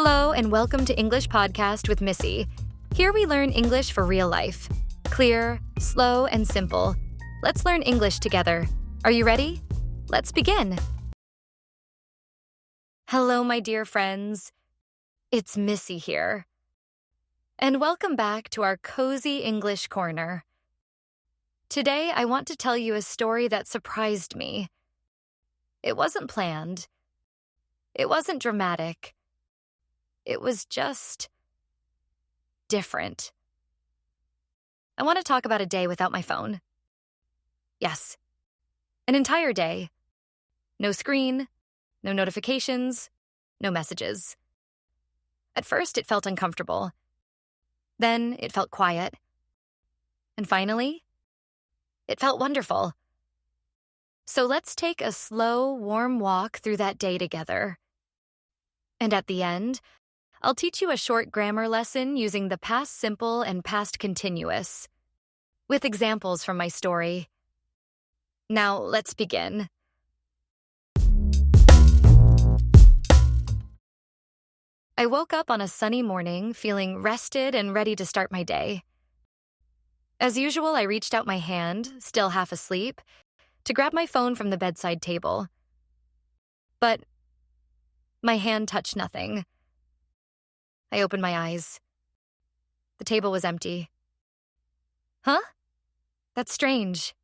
Hello, and welcome to English Podcast with Missy. Here we learn English for real life. Clear, slow, and simple. Let's learn English together. Are you ready? Let's begin. Hello, my dear friends. It's Missy here. And welcome back to our cozy English corner. Today, I want to tell you a story that surprised me. It wasn't planned. It wasn't dramatic. It was just different. I want to talk about a day without my phone. Yes, an entire day. No screen, no notifications, no messages. At first, it felt uncomfortable. Then it felt quiet. And finally, it felt wonderful. So let's take a slow, warm walk through that day together. And at the end, I'll teach you a short grammar lesson using the past simple and past continuous, with examples from my story. Now, let's begin. I woke up on a sunny morning feeling rested and ready to start my day. As usual, I reached out my hand, still half asleep, to grab my phone from the bedside table. But my hand touched nothing. I opened my eyes. The table was empty. Huh? That's strange,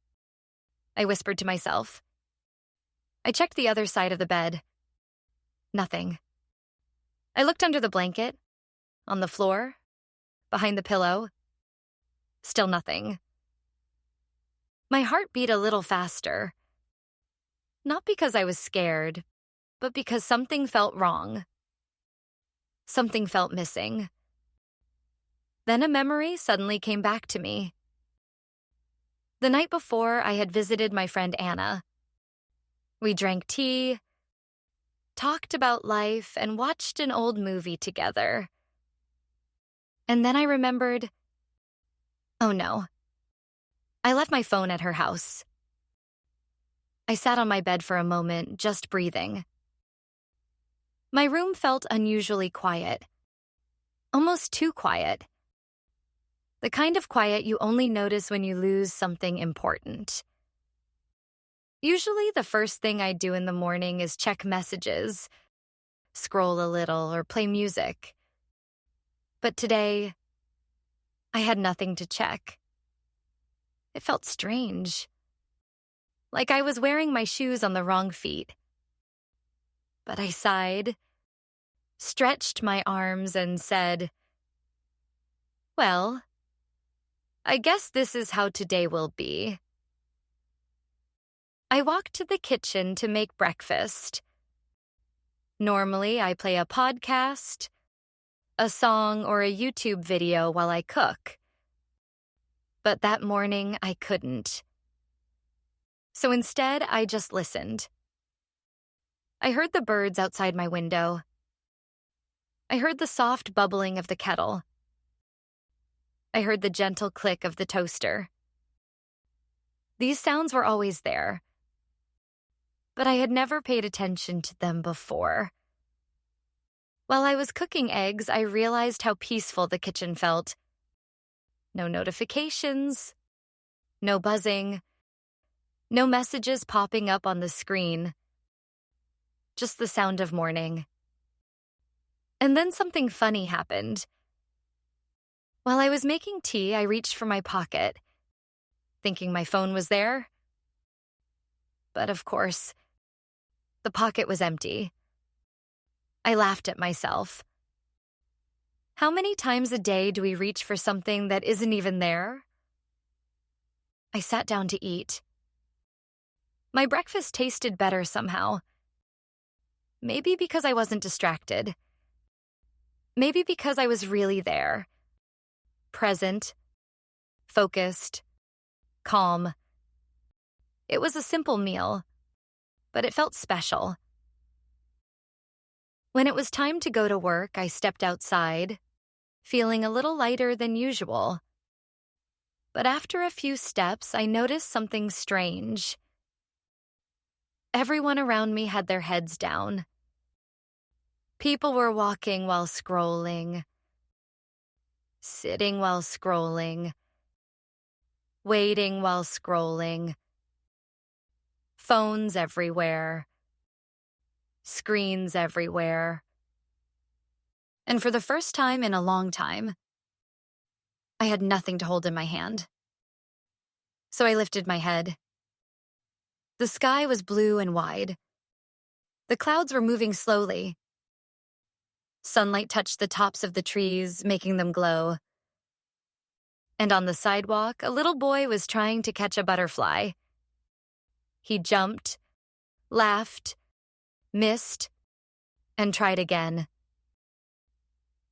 I whispered to myself. I checked the other side of the bed. Nothing. I looked under the blanket, on the floor, behind the pillow. Still nothing. My heart beat a little faster. Not because I was scared, but because something felt wrong. Something felt missing. Then a memory suddenly came back to me. The night before, I had visited my friend Anna. We drank tea, talked about life, and watched an old movie together. And then I remembered, oh no, I left my phone at her house. I sat on my bed for a moment, just breathing. My room felt unusually quiet, almost too quiet. The kind of quiet you only notice when you lose something important. Usually, the first thing I do in the morning is check messages, scroll a little, or play music. But today, I had nothing to check. It felt strange, like I was wearing my shoes on the wrong feet. But I sighed, stretched my arms, and said, well, I guess this is how today will be. I walked to the kitchen to make breakfast. Normally, I play a podcast, a song, or a YouTube video while I cook. But that morning, I couldn't. So instead, I just listened. I heard the birds outside my window. I heard the soft bubbling of the kettle. I heard the gentle click of the toaster. These sounds were always there, but I had never paid attention to them before. While I was cooking eggs, I realized how peaceful the kitchen felt. No notifications, no buzzing, no messages popping up on the screen. Just the sound of morning. And then something funny happened. While I was making tea, I reached for my pocket, thinking my phone was there. But of course, the pocket was empty. I laughed at myself. How many times a day do we reach for something that isn't even there? I sat down to eat. My breakfast tasted better somehow. Maybe because I wasn't distracted. Maybe because I was really there. Present, focused, calm. It was a simple meal, but it felt special. When it was time to go to work, I stepped outside, feeling a little lighter than usual. But after a few steps, I noticed something strange. Everyone around me had their heads down. People were walking while scrolling, sitting while scrolling, waiting while scrolling, phones everywhere, screens everywhere. And for the first time in a long time, I had nothing to hold in my hand. So I lifted my head. The sky was blue and wide. The clouds were moving slowly. Sunlight touched the tops of the trees, making them glow. And on the sidewalk, a little boy was trying to catch a butterfly. He jumped, laughed, missed, and tried again.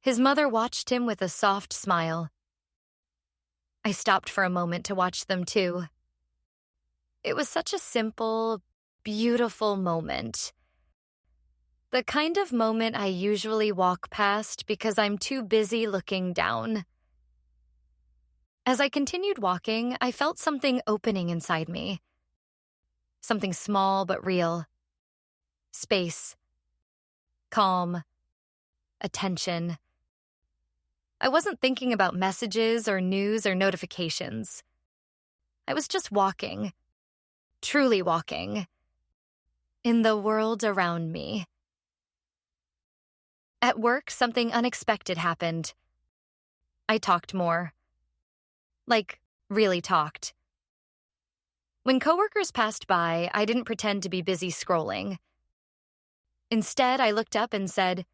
His mother watched him with a soft smile. I stopped for a moment to watch them too. It was such a simple, beautiful moment. The kind of moment I usually walk past because I'm too busy looking down. As I continued walking, I felt something opening inside me. Something small but real. Space. Calm. Attention. I wasn't thinking about messages or news or notifications. I was just walking. Truly walking. In the world around me. At work, something unexpected happened. I talked more. Like, really talked. When coworkers passed by, I didn't pretend to be busy scrolling. Instead, I looked up and said,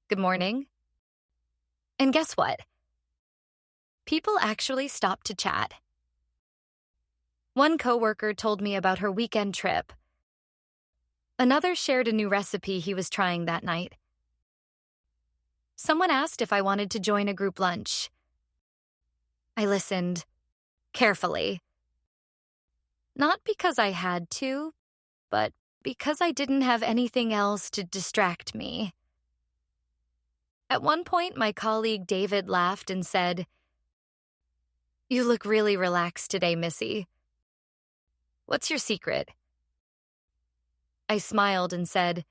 "Good morning." And guess what? People actually stopped to chat. One coworker told me about her weekend trip. Another shared a new recipe he was trying that night. Someone asked if I wanted to join a group lunch. I listened, carefully. Not because I had to, but because I didn't have anything else to distract me. At one point, my colleague David laughed and said, "You look really relaxed today, Missy. What's your secret?" I smiled and said,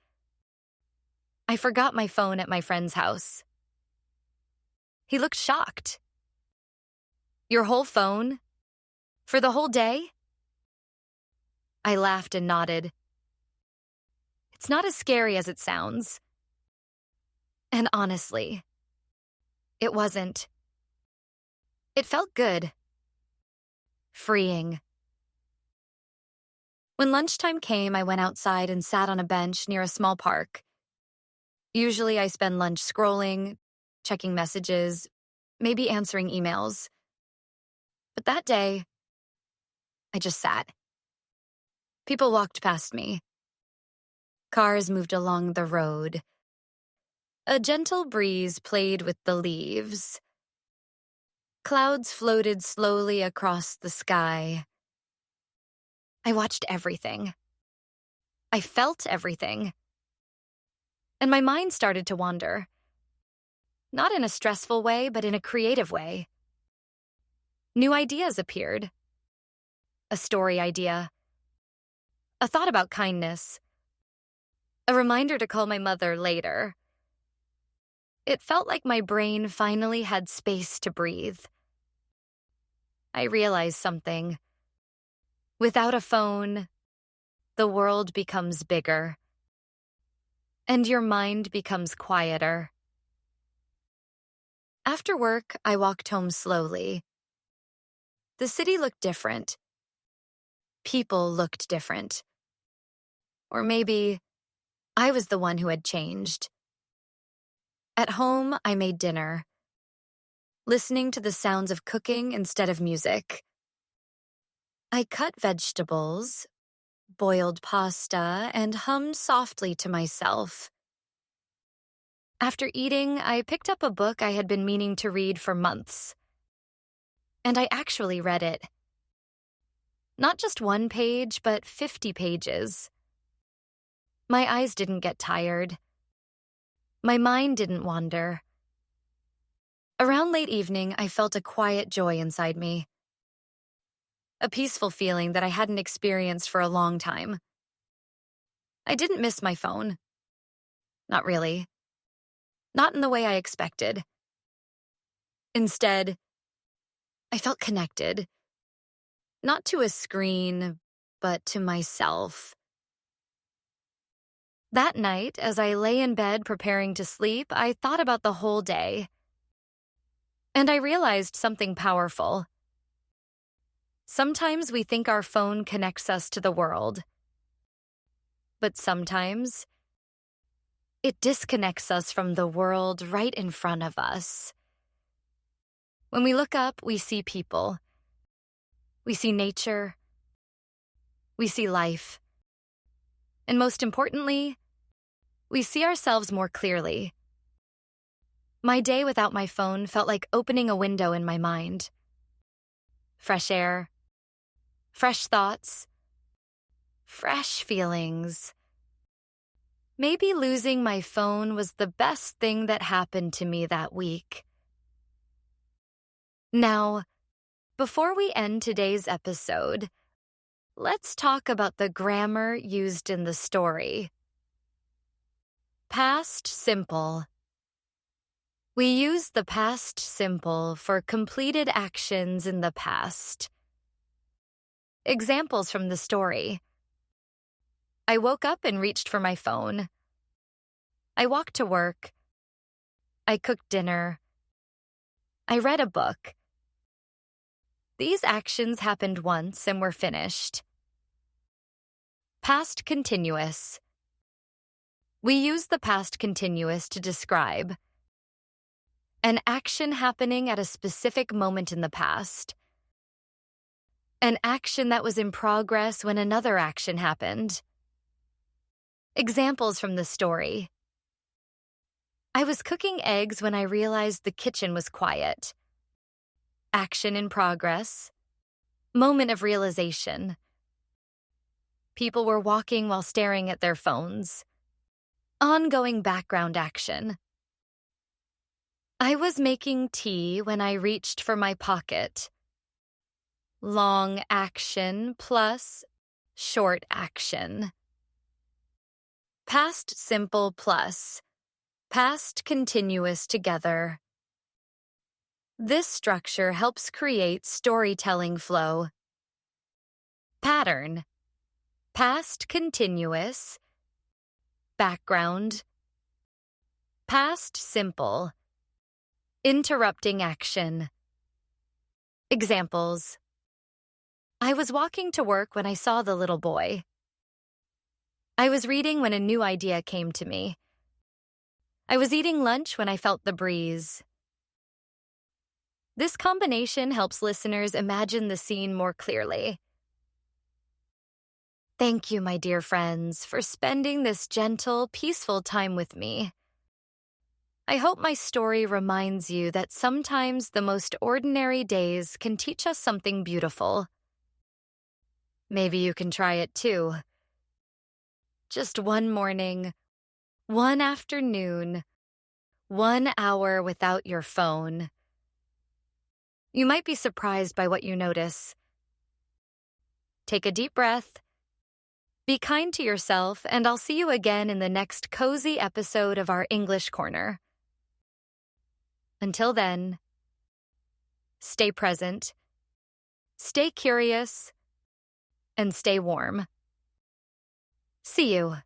"I forgot my phone at my friend's house." He looked shocked. "Your whole phone? For the whole day?" I laughed and nodded. It's not as scary as it sounds. And honestly, it wasn't. It felt good. Freeing. When lunchtime came, I went outside and sat on a bench near a small park. Usually I spend lunch scrolling, checking messages, maybe answering emails. But that day, I just sat. People walked past me. Cars moved along the road. A gentle breeze played with the leaves. Clouds floated slowly across the sky. I watched everything. I felt everything. And my mind started to wander. Not in a stressful way, but in a creative way. New ideas appeared. A story idea. A thought about kindness. A reminder to call my mother later. It felt like my brain finally had space to breathe. I realized something. Without a phone, the world becomes bigger. And your mind becomes quieter. After work, I walked home slowly. The city looked different. People looked different. Or maybe I was the one who had changed. At home, I made dinner, listening to the sounds of cooking instead of music. I cut vegetables, boiled pasta, and hummed softly to myself. After eating, I picked up a book I had been meaning to read for months. And I actually read it. Not just one page, but 50 pages. My eyes didn't get tired. My mind didn't wander. Around late evening, I felt a quiet joy inside me. A peaceful feeling that I hadn't experienced for a long time. I didn't miss my phone. Not really. Not in the way I expected. Instead, I felt connected. Not to a screen, but to myself. That night, as I lay in bed preparing to sleep, I thought about the whole day. And I realized something powerful. Sometimes we think our phone connects us to the world. But sometimes, it disconnects us from the world right in front of us. When we look up, we see people. We see nature. We see life. And most importantly, we see ourselves more clearly. My day without my phone felt like opening a window in my mind. Fresh air, fresh thoughts, fresh feelings. Maybe losing my phone was the best thing that happened to me that week. Now, before we end today's episode, let's talk about the grammar used in the story. Past simple. We use the past simple for completed actions in the past. Examples from the story. I woke up and reached for my phone. I walked to work. I cooked dinner. I read a book. These actions happened once and were finished. Past continuous. We use the past continuous to describe an action happening at a specific moment in the past. An action that was in progress when another action happened. Examples from the story. I was cooking eggs when I realized the kitchen was quiet. Action in progress. Moment of realization. People were walking while staring at their phones. Ongoing background action. I was making tea when I reached for my pocket. Long action plus short action. Past simple plus past continuous together. This structure helps create storytelling flow. Pattern. Past continuous. Background. Past simple. Interrupting action. Examples. I was walking to work when I saw the little boy. I was reading when a new idea came to me. I was eating lunch when I felt the breeze. This combination helps listeners imagine the scene more clearly. Thank you, my dear friends, for spending this gentle, peaceful time with me. I hope my story reminds you that sometimes the most ordinary days can teach us something beautiful. Maybe you can try it too. Just one morning, one afternoon, 1 hour without your phone. You might be surprised by what you notice. Take a deep breath. Be kind to yourself, and I'll see you again in the next cozy episode of our English Corner. Until then, stay present, stay curious, and stay warm. See you.